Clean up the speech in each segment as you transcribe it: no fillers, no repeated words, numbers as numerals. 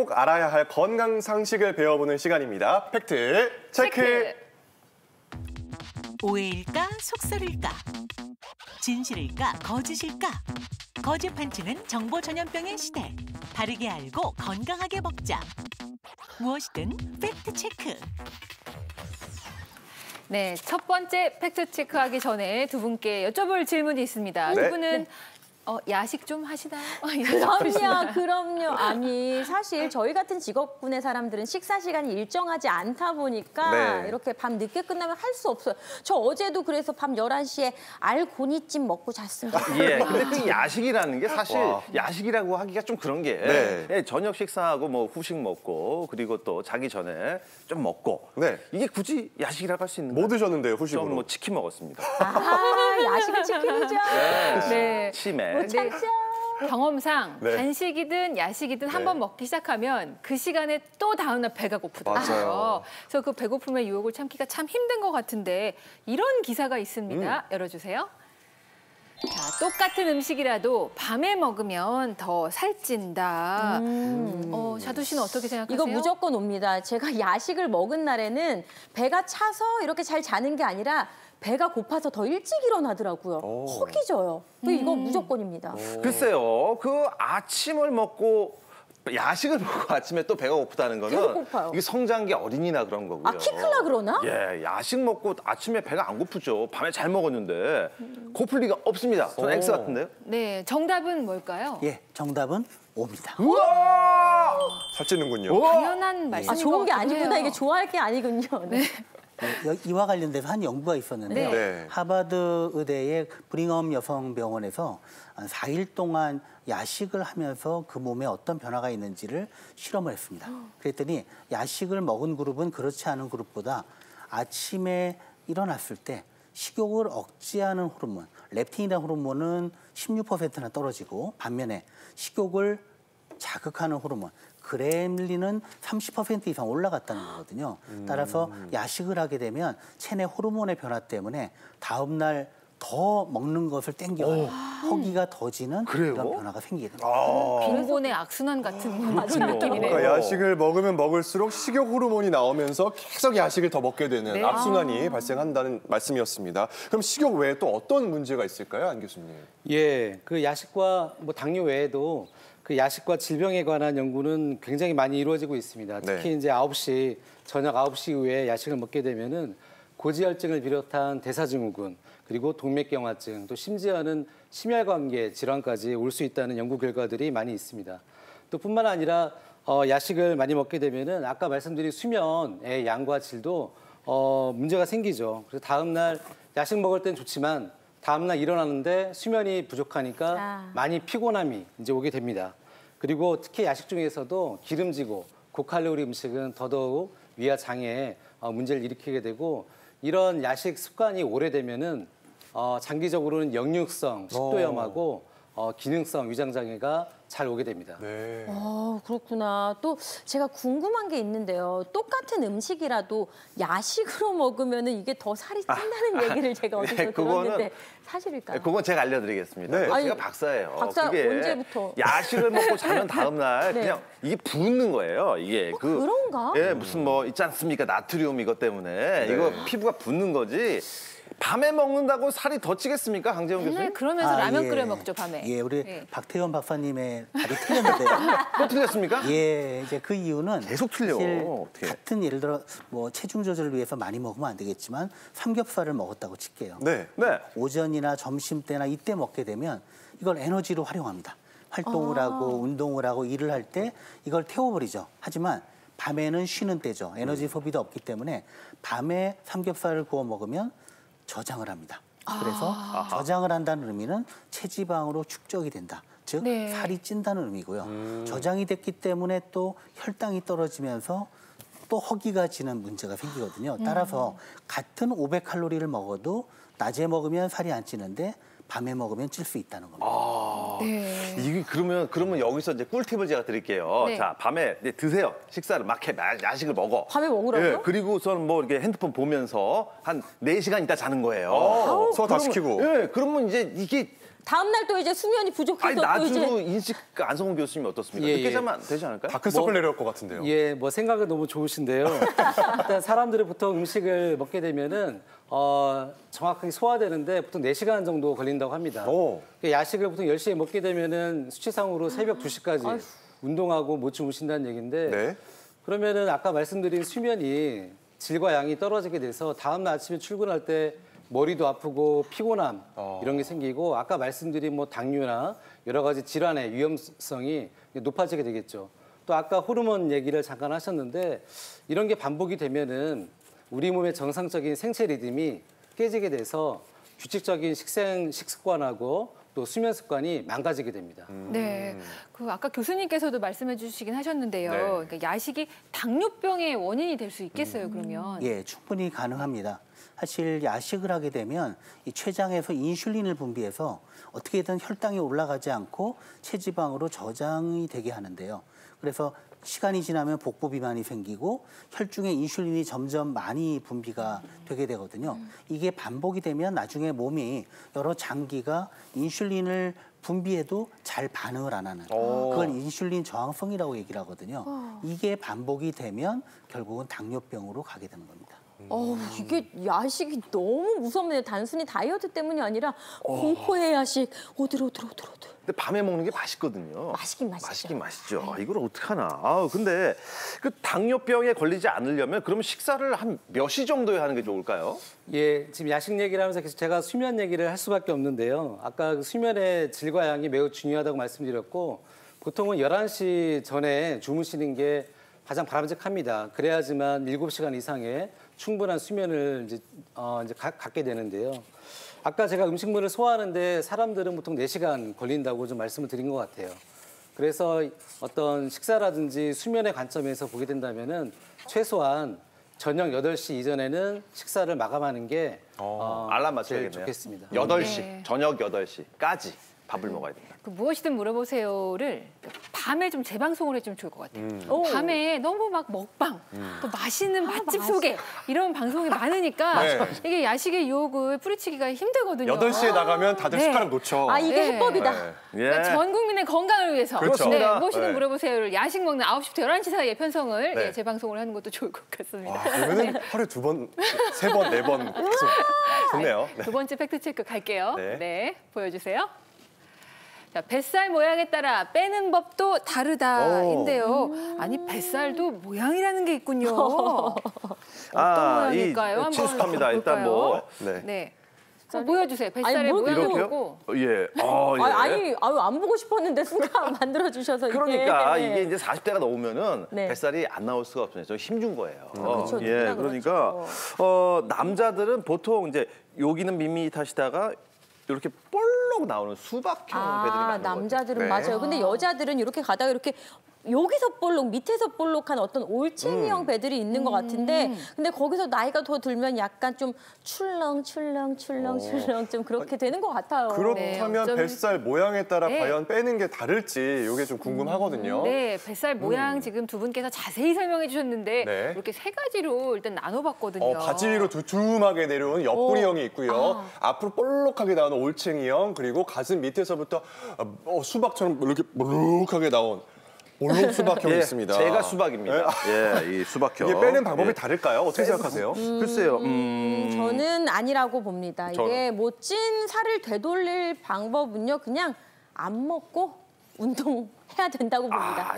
꼭 알아야 할 건강 상식을 배워보는 시간입니다. 팩트 체크. 오해일까 속설일까? 진실일까 거짓일까? 거짓 판치는 정보 전염병의 시대. 바르게 알고 건강하게 먹자. 무엇이든 팩트 체크. 네, 첫 번째 팩트 체크하기 전에 두 분께 여쭤볼 질문이 있습니다. 네. 두 분은 야식 좀 하시나요? 그럼요. 아니, 사실 저희 같은 직업군의 사람들은 식사 시간이 일정하지 않다 보니까 네. 이렇게 밤 늦게 끝나면 할 수 없어요. 저 어제도 그래서 밤 11시에 알고니찜 먹고 잤습니다. 예, 근데 그 야식이라는 게 사실 와. 야식이라고 하기가 좀 그런 게 네. 예, 저녁 식사하고 뭐 후식 먹고 그리고 또 자기 전에 좀 먹고 네. 이게 굳이 야식이라고 할 수 있는 뭐 드셨는데요, 후식으로? 저는 뭐 치킨 먹었습니다. 야식은 치킨이죠. 네. 치맥. 못 참죠. 경험상 네. 간식이든 야식이든 한 번 먹기 시작하면 그 시간에 또 다음날 배가 고프더라고요. 맞아요. 그래서 그 배고픔의 유혹을 참기가 참 힘든 것 같은데 이런 기사가 있습니다. 열어주세요. 자, 똑같은 음식이라도 밤에 먹으면 더 살찐다. 자두 씨는 어떻게 생각하세요? 이거 무조건 옵니다. 제가 야식을 먹은 날에는 배가 차서 이렇게 잘 자는 게 아니라 배가 고파서 더 일찍 일어나더라고요. 허기져요. 이거 무조건입니다. 글쎄요, 그 아침을 먹고 야식을 먹고 아침에 또 배가 고프다는 거는 계속 고파요. 이게 성장기 어린이나 그런 거고요. 아, 키 클라 그러나? 예, 야식 먹고 아침에 배가 안 고프죠. 밤에 잘 먹었는데 고플 리가 없습니다. 저는 X 같은데요? 네, 정답은 뭘까요? 예, 정답은 O입니다. 우와! 살찌는군요. 당연한 말씀인 것 좋은 게 같긴 아니구나. 해요. 이게 좋아할 게 아니군요. 네. 이와 관련돼서 한 연구가 있었는데요. 네. 하버드 의대의 브링엄 여성병원에서 한 4일 동안 야식을 하면서 그 몸에 어떤 변화가 있는지를 실험을 했습니다. 그랬더니 야식을 먹은 그룹은 그렇지 않은 그룹보다 아침에 일어났을 때 식욕을 억제하는 호르몬, 렙틴이라는 호르몬은 16%나 떨어지고 반면에 식욕을 자극하는 호르몬, 그렘린은 30% 이상 올라갔다는 거거든요. 따라서 야식을 하게 되면 체내 호르몬의 변화 때문에 다음 날 더 먹는 것을 땡겨가요. 허기가 더 지는 그래요? 이런 변화가 생기게 됩니다. 빈곤의 악순환 같은 그런 느낌이네요. 그러니까 야식을 먹으면 먹을수록 식욕 호르몬이 나오면서 계속 야식을 더 먹게 되는 네. 악순환이 발생한다는 말씀이었습니다. 그럼 식욕 외에 또 어떤 문제가 있을까요, 안 교수님? 예, 그 야식과 뭐 당뇨 외에도 그 야식과 질병에 관한 연구는 굉장히 많이 이루어지고 있습니다. 특히 네. 이제 저녁 9시 이후에 야식을 먹게 되면은 고지혈증을 비롯한 대사증후군, 그리고 동맥경화증, 또 심지어는 심혈관계 질환까지 올 수 있다는 연구 결과들이 많이 있습니다. 또 뿐만 아니라 야식을 많이 먹게 되면은 아까 말씀드린 수면의 양과 질도 문제가 생기죠. 그래서 다음 날 야식 먹을 땐 좋지만 다음 날 일어나는데 수면이 부족하니까 많이 피곤함이 이제 오게 됩니다. 그리고 특히 야식 중에서도 기름지고 고칼로리 음식은 더더욱 위와 장애에 문제를 일으키게 되고, 이런 야식 습관이 오래되면은 장기적으로는 역류성 식도염하고 기능성 위장장애가 잘 오게 됩니다. 네. 그렇구나. 또 제가 궁금한 게 있는데요. 똑같은 음식이라도 야식으로 먹으면 이게 더 살이 찐다는 얘기를 제가 어디서 네, 들었는데 사실일까요? 그건 제가 알려드리겠습니다. 네. 제가 박사예요. 박사 그게 언제부터? 야식을 먹고 자면 다음 날 네. 그냥 이게 붓는 거예요. 이게 그런가? 예, 무슨 뭐 있지 않습니까? 나트륨 이것 때문에 이거 피부가 붓는 거지. 밤에 먹는다고 살이 더 찌겠습니까, 강재훈 맨날 교수님? 그러면서 라면 예. 끓여 먹죠, 밤에. 예, 우리 네. 박태원 박사님의 답이 틀렸는데요. 또 틀렸습니까? 예, 이제 그 이유는 계속 틀려. 사실 어떡해. 같은 예를 들어 뭐 체중 조절을 위해서 많이 먹으면 안 되겠지만 삼겹살을 먹었다고 칠게요. 네. 네. 오전이나 점심 때나 이때 먹게 되면 이걸 에너지로 활용합니다. 활동을 하고 운동을 하고 일을 할 때 이걸 태워버리죠. 하지만 밤에는 쉬는 때죠. 에너지 소비도 없기 때문에 밤에 삼겹살을 구워 먹으면 저장을 합니다. 그래서 저장을 한다는 의미는 체지방으로 축적이 된다. 즉 네. 살이 찐다는 의미고요. 저장이 됐기 때문에 또 혈당이 떨어지면서 또 허기가 지는 문제가 생기거든요. 따라서 같은 500칼로리를 먹어도 낮에 먹으면 살이 안 찌는데 밤에 먹으면 찔 수 있다는 겁니다. 네. 이게 그러면 여기서 이제 꿀팁을 제가 드릴게요. 네. 자, 밤에 이제 드세요. 식사를 막 해, 야식을 먹어. 밤에 먹으라고요? 예, 그리고선 뭐 이렇게 핸드폰 보면서 한 4시간 있다 자는 거예요. 소화 다 그러면- 시키고. 예, 그러면 이제 이게 다음 날 또 이제 수면이 부족해서 아니 또 나주로 이제 인식 안성훈 교수님 어떻습니까? 예, 늦게 예. 자면 되지 않을까요? 다크서클 내려올 것 같은데요. 예, 뭐 생각은 너무 좋으신데요. 일단 사람들이 보통 음식을 먹게 되면은 정확하게 소화되는데 보통 4시간 정도 걸린다고 합니다. 오. 야식을 보통 10시에 먹게 되면은 수치상으로 새벽 2시까지 운동하고 못 주무신다는 얘기인데 네. 그러면은 아까 말씀드린 수면이 질과 양이 떨어지게 돼서 다음 날 아침에 출근할 때 머리도 아프고 피곤함 이런 게 생기고 아까 말씀드린 뭐 당뇨나 여러 가지 질환의 위험성이 높아지게 되겠죠. 또 아까 호르몬 얘기를 잠깐 하셨는데 이런 게 반복이 되면은 우리 몸의 정상적인 생체 리듬이 깨지게 돼서 규칙적인 식습관하고 또 수면 습관이 망가지게 됩니다. 네, 그 아까 교수님께서도 말씀해 주시긴 하셨는데요. 네. 그러니까 야식이 당뇨병의 원인이 될 수 있겠어요, 그러면? 예, 충분히 가능합니다. 사실 야식을 하게 되면 이 췌장에서 인슐린을 분비해서 어떻게든 혈당이 올라가지 않고 체지방으로 저장이 되게 하는데요. 그래서 시간이 지나면 복부 비만이 생기고 혈중에 인슐린이 점점 많이 분비가 되게 되거든요. 이게 반복이 되면 나중에 몸이 여러 장기가 인슐린을 분비해도 잘 반응을 안 하는 그걸 인슐린 저항성이라고 얘기를 하거든요. 이게 반복이 되면 결국은 당뇨병으로 가게 되는 겁니다. 이게 야식이 너무 무섭네요. 단순히 다이어트 때문이 아니라 공포의 야식. 오들오들. 근데 밤에 먹는 게 맛있거든요. 맛있긴 맛있죠. 맛있긴 맛있죠. 이걸 어떡하나. 근데 그 당뇨병에 걸리지 않으려면 그러면 식사를 한 몇 시 정도에 하는 게 좋을까요? 예, 지금 야식 얘기를 하면서 계속 제가 수면 얘기를 할 수밖에 없는데요. 아까 그 수면의 질과 양이 매우 중요하다고 말씀드렸고 보통은 11시 전에 주무시는 게 가장 바람직합니다. 그래야지만 7시간 이상의 충분한 수면을 이제 갖게 되는데요. 아까 제가 음식물을 소화하는데 사람들은 보통 4시간 걸린다고 좀 말씀을 드린 것 같아요. 그래서 어떤 식사라든지 수면의 관점에서 보게 된다면은 최소한 저녁 8시 이전에는 식사를 마감하는 게 알람 제일 맞춰야겠네요. 좋겠습니다. 8시, 네. 저녁 8시까지 밥을 먹어야 됩니다. 그 무엇이든 물어보세요를 밤에 좀 재방송을 해주면 좋을 것 같아요. 밤에 너무 막 먹방, 또 맛있는 맛집 소개 이런 방송이 많으니까 네. 이게 야식의 유혹을 뿌리치기가 힘들거든요. 8시에 나가면 다들 네. 숟가락 놓쳐. 이게 네. 해법이다. 네. 그러니까 전 국민의 건강을 위해서 그렇죠. 네, 무엇이든 네. 물어보세요를 야식 먹는 9시부터 11시 사이에 편성을 네. 재방송을 하는 것도 좋을 것 같습니다. 그러면 하루에 2번, 3번, 4번 계속 좋네요. 네. 두 번째 팩트체크 갈게요. 네. 네, 보여주세요. 자, 뱃살 모양에 따라 빼는 법도 다르다인데요. 아니, 뱃살도 모양이라는 게 있군요. 어떤 모양일까요? 한번 친숙합니다. 일단 뭐 볼까요? 네. 네. 보여주세요. 뱃살의 아니, 뭘 모양을 이렇게요? 보고. 예. 안 보고 싶었는데 순간 만들어 주셔서 그러니까 이게. 이게 이제 40대가 넘으면은 네. 뱃살이 안 나올 수가 없어요. 저 힘준 거예요. 그렇죠. 예, 누구나 그러니까 그렇죠. 남자들은 보통 이제 여기는 밋밋하시다가 이렇게 볼록 나오는 수박형 배들이 많은 거죠. 남자들은 네. 맞아요. 근데 여자들은 이렇게 가다가 이렇게 여기서 볼록, 밑에서 볼록한 어떤 올챙이형 배들이 있는 것 같은데 근데 거기서 나이가 더 들면 약간 좀 출렁 좀 그렇게 되는 것 같아요. 그렇다면 네, 뱃살 모양에 따라 네. 과연 빼는 게 다를지 이게 좀 궁금하거든요. 네, 뱃살 모양 지금 두 분께서 자세히 설명해 주셨는데 네. 이렇게 세 가지로 일단 나눠봤거든요. 바지 위로 두툼하게 내려오는 옆구리형이 있고요. 앞으로 볼록하게 나오는 올챙이형, 그리고 가슴 밑에서부터 수박처럼 이렇게 볼록하게 나온 볼록 수박형이 예, 있습니다. 제가 수박입니다. 예, 이 수박형. 이게 빼는 방법이 예. 다를까요? 어떻게 생각하세요? 글쎄요. 저는 아니라고 봅니다. 이게 못찐 살을 되돌릴 방법은요. 그냥 안 먹고 운동해야 된다고 봅니다.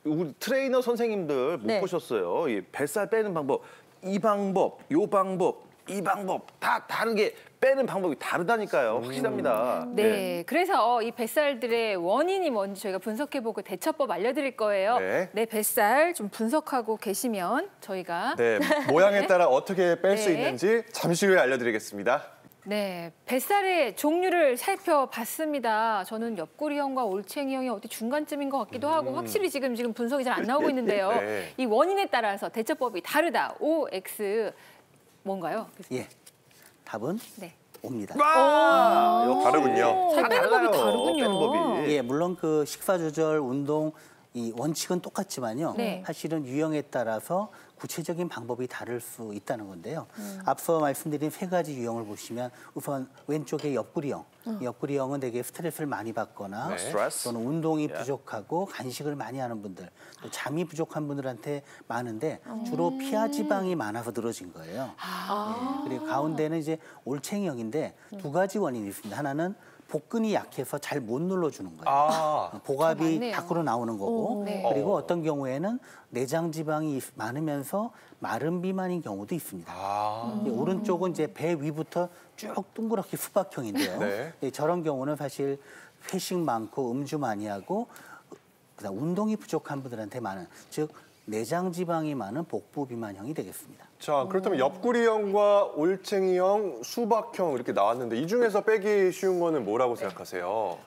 우리 트레이너 선생님들 못 네. 보셨어요. 이 뱃살 빼는 방법, 이 방법, 요 방법, 이 방법 다 다르게 빼는 방법이 다르다니까요. 확실합니다. 네, 예. 그래서 이 뱃살들의 원인이 뭔지 저희가 분석해보고 대처법 알려드릴 거예요. 네. 네, 뱃살 좀 분석하고 계시면 저희가 네, 모양에 따라 어떻게 뺄 수 네. 있는지 잠시 후에 알려드리겠습니다. 네, 뱃살의 종류를 살펴봤습니다. 저는 옆구리형과 올챙이형이 어디 중간쯤인 것 같기도 하고 확실히 지금 분석이 잘 안 나오고 있는데요. 네. 이 원인에 따라서 대처법이 다르다. O, X 뭔가요? 예, 답은 네. 옵니다. 와, 역시 다르군요. 살 빼는 법이 다르군요. 빼는 법이. 예, 물론 그 식사 조절, 운동 이 원칙은 똑같지만요. 네. 사실은 유형에 따라서 구체적인 방법이 다를 수 있다는 건데요. 앞서 말씀드린 세 가지 유형을 보시면 우선 왼쪽에 옆구리형. 옆구리형은 되게 스트레스를 많이 받거나 네. 스트레스. 또는 운동이 부족하고 간식을 많이 하는 분들, 또 잠이 부족한 분들한테 많은데 주로 피하 지방이 많아서 늘어진 거예요. 네. 그리고 가운데는 이제 올챙이형인데 두 가지 원인이 있습니다. 하나는 복근이 약해서 잘 못 눌러주는 거예요. 아, 복압이 맞네요. 밖으로 나오는 거고 네. 그리고 어떤 경우에는 내장 지방이 많으면서 마른 비만인 경우도 있습니다. 이 오른쪽은 이제 배 위부터 쭉 동그랗게 수박형인데요. 네. 저런 경우는 사실 회식 많고 음주 많이 하고 그다음 운동이 부족한 분들한테 많은 즉 내장 지방이 많은 복부 비만형이 되겠습니다. 자, 그렇다면 옆구리형과 올챙이형, 수박형 이렇게 나왔는데 이 중에서 빼기 쉬운 거는 뭐라고 생각하세요?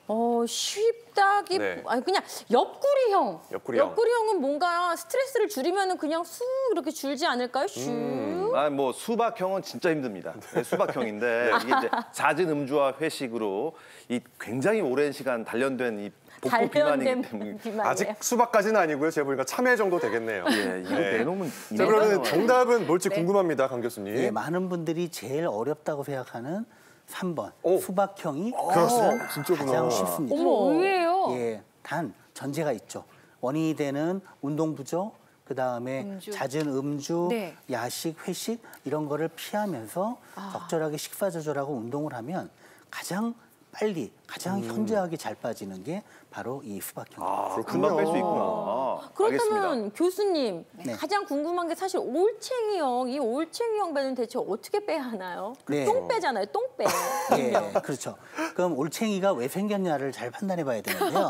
쉽다기 네. 아니 그냥 옆구리형. 옆구리형. 옆구리형은 뭔가 스트레스를 줄이면은 그냥 쑥 이렇게 줄지 않을까요? 슉. 뭐 수박형은 진짜 힘듭니다. 네, 수박형인데 이게 이제 잦은 음주와 회식으로 이 굉장히 오랜 시간 단련된 이 복부 비만이기 때문에 비만이에요. 아직 수박까지는 아니고요. 제가 보니까 참외 정도 되겠네요. 예, 이거 네. 내놓으면 자, 그러면 정답은 뭘지 궁금합니다, 강 교수님. 예, 많은 분들이 제일 어렵다고 생각하는 3번 오. 수박형이 그렇습니다. 진짜구나. 가장 쉽습니다. 어머, 의외예요. 예, 단 전제가 있죠. 원인이 되는 운동 부족, 그 다음에 음주. 잦은 음주, 네. 야식, 회식 이런 거를 피하면서 적절하게 식사 조절하고 운동을 하면 가장 빨리, 가장 현저하게 잘 빠지는 게 바로 이 수박형입니다. 금방 뺄 수 있구나. 그렇다면 알겠습니다. 교수님 네. 가장 궁금한 게 사실 올챙이형, 이 올챙이형 배는 대체 어떻게 빼야 하나요? 네. 똥 빼잖아요, 똥 빼. 예, 그렇죠. 그럼 올챙이가 왜 생겼냐를 잘 판단해 봐야 되는데요.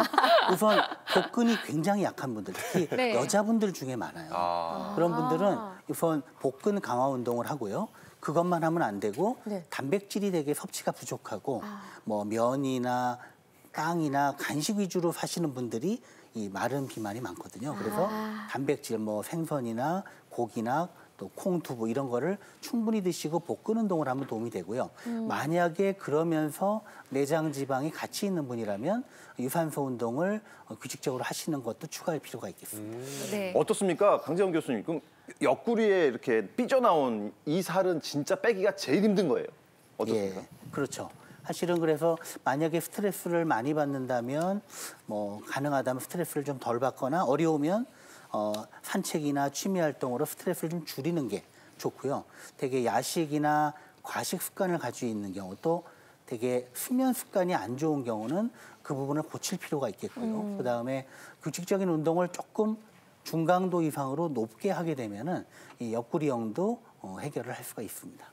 우선 복근이 굉장히 약한 분들, 특히 네. 여자분들 중에 많아요. 그런 분들은 우선 복근 강화 운동을 하고요. 그것만 하면 안 되고 네. 단백질이 되게 섭취가 부족하고 뭐 면이나 빵이나 간식 위주로 사시는 분들이 이 마른 비만이 많거든요. 그래서 단백질 뭐 생선이나 고기나 또 콩, 두부 이런 거를 충분히 드시고 복근 운동을 하면 도움이 되고요. 만약에 그러면서 내장 지방이 같이 있는 분이라면 유산소 운동을 규칙적으로 하시는 것도 추가할 필요가 있겠습니다. 네. 어떻습니까, 강재원 교수님? 그럼 옆구리에 이렇게 삐져나온 이 살은 진짜 빼기가 제일 힘든 거예요. 어떻습니까? 예, 그렇죠. 사실은 그래서 만약에 스트레스를 많이 받는다면 뭐 가능하다면 스트레스를 좀 덜 받거나 어려우면 산책이나 취미 활동으로 스트레스를 좀 줄이는 게 좋고요. 되게 야식이나 과식 습관을 가지고 있는 경우 또 되게 수면 습관이 안 좋은 경우는 그 부분을 고칠 필요가 있겠고요. 그다음에 규칙적인 운동을 조금 중강도 이상으로 높게 하게 되면은 이 옆구리형도 해결을 할 수가 있습니다.